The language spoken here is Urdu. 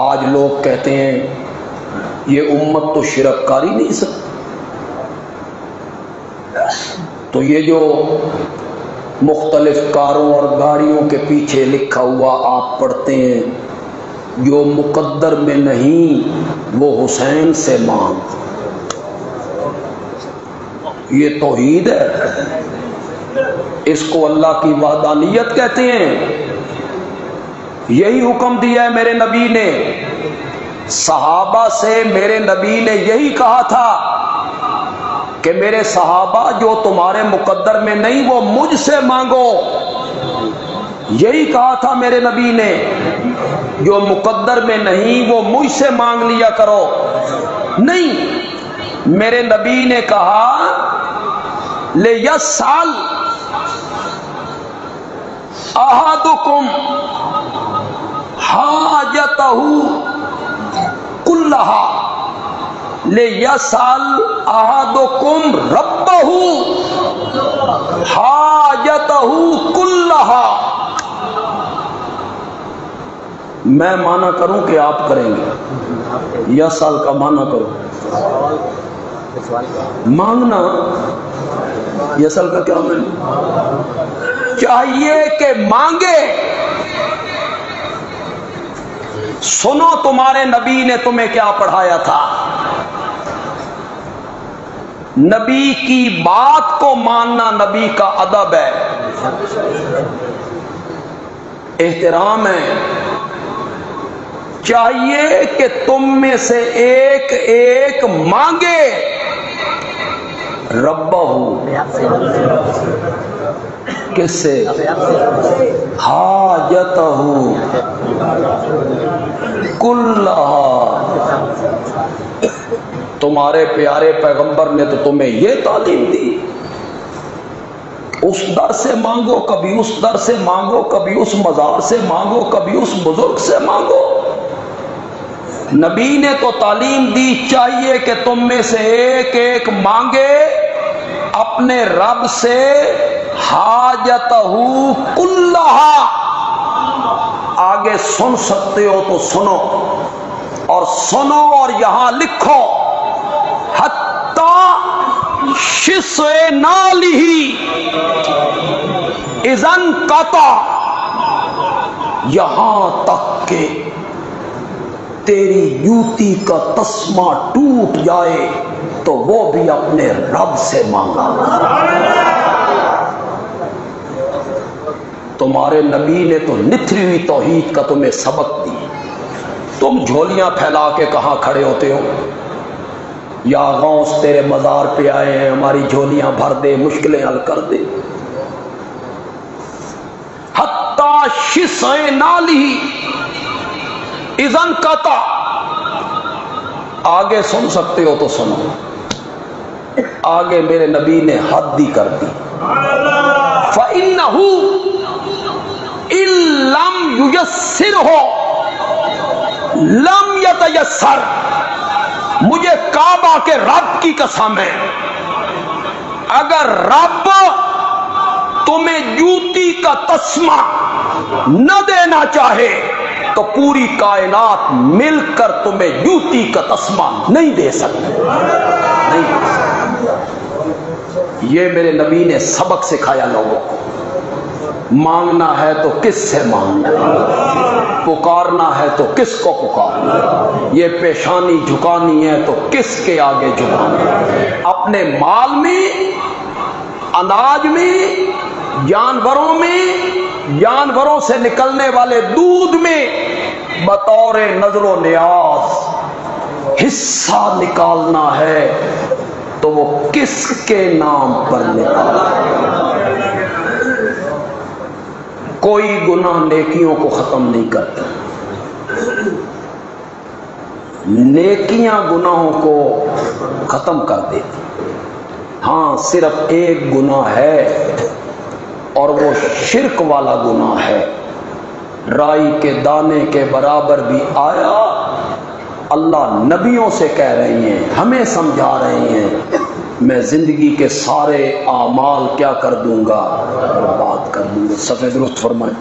آج لوگ کہتے ہیں یہ امت تو شرک کر ہی نہیں سکتی، تو یہ جو مختلف کاروں اور گاڑیوں کے پیچھے لکھا ہوا آپ پڑھتے ہیں، جو مقدر میں نہیں وہ حسین سے مانگ، یہ توحید ہے، اس کو اللہ کی وحدانیت کہتے ہیں۔ یہی حکم دیا ہے میرے نبی نے صحابہ سے، میرے نبی نے یہی کہا تھا کہ میرے صحابہ جو تمہارے مقدر میں نہیں وہ مجھ سے مانگو، یہی کہا تھا میرے نبی نے، جو مقدر میں نہیں وہ مجھ سے مانگ لیا کرو۔ نہیں، میرے نبی نے کہا لِيَسْأَلْ أَحَدُكُمْ حَاجَتَهُ كُلَّهَا لِيَسْأَلْ أَحَدُكُمْ رَبَّهُ حَاجَتَهُ كُلَّهَا۔ میں مانا کروں کہ آپ کریں گے؟ یسال کا مانا کرو، مانگنا، یسال کا کیا مانا؟ چاہیے کہ مانگے۔ سنو تمہارے نبی نے تمہیں کیا پڑھایا تھا، نبی کی بات کو ماننا نبی کا ادب ہے، احترام ہے۔ چاہیے کہ تم میں سے ایک ایک مانگے ربہ، کس سے؟ حاجتہ کلھا۔ تمہارے پیارے پیغمبر نے تو تمہیں یہ تعلیم دی، اس در سے مانگو، کبھی اس در سے مانگو، کبھی اس مزار سے مانگو، کبھی اس بزرگ سے مانگو۔ نبی نے تو تعلیم دی چاہیے کہ تم میں سے ایک ایک مانگے اپنے رب سے حاجتہ کلھا۔ آگے سن سکتے ہو تو سنو، اور سنو اور یہاں لکھو حتی شسع نالہ اذا انقطع، یہاں تک کہ تیری جوتی کا تسمہ ٹوٹ جائے تو وہ بھی اپنے رب سے مانگا۔ تمہارے نبی نے تو نتھری ہوئی توحید کا تمہیں سبق دی، تم جھولیاں پھیلا کے کہاں کھڑے ہوتے ہو؟ یا غوث تیرے مزار پہ آئے ہیں، ہماری جھولیاں بھر دے، مشکلیں حل کر دے۔ حتی شسع نالہ اذا انقطع، آگے سن سکتے ہو تو سنو۔ آگے میرے نبی نے حد دی کر دی، فَإِنَّهُ إِن لَمْ يُيَسِّرْهُ لَمْ يَتَيَسَّرْ۔ مجھے کعبہ کے رب کی قسم ہے، اگر رب تمہیں جوتی کا تسمہ نہ دینا چاہے تو پوری کائنات مل کر تمہیں جوتی کا تسمہ نہیں دے سکتے، نہیں دے سکتے۔ یہ میرے نبی نے سبق سکھایا لوگوں کو۔ مانگنا ہے تو کس سے مانگنا ہے، پکارنا ہے تو کس کو پکارنا ہے، یہ پیشانی جھکانی ہے تو کس کے آگے جھکانا ہے، اپنے مال میں، اناج میں، جانوروں میں، جانوروں سے نکلنے والے دودھ میں، بطور نظر و نیاز حصہ نکالنا ہے تو وہ کس کے نام پر نکالنا ہے۔ کوئی گناہ نیکیوں کو ختم نہیں کرتا، نیکیاں گناہوں کو ختم کر دیتی۔ ہاں صرف ایک گناہ ہے اور وہ شرک والا گناہ ہے، رائی کے دانے کے برابر بھی آیا۔ اللہ نبیوں سے کہہ رہے ہیں، ہمیں سمجھا رہے ہیں، میں زندگی کے سارے اعمال کیا کر دوں گا، برباد کر دوں گا۔ صفحہ درست فرمائیں۔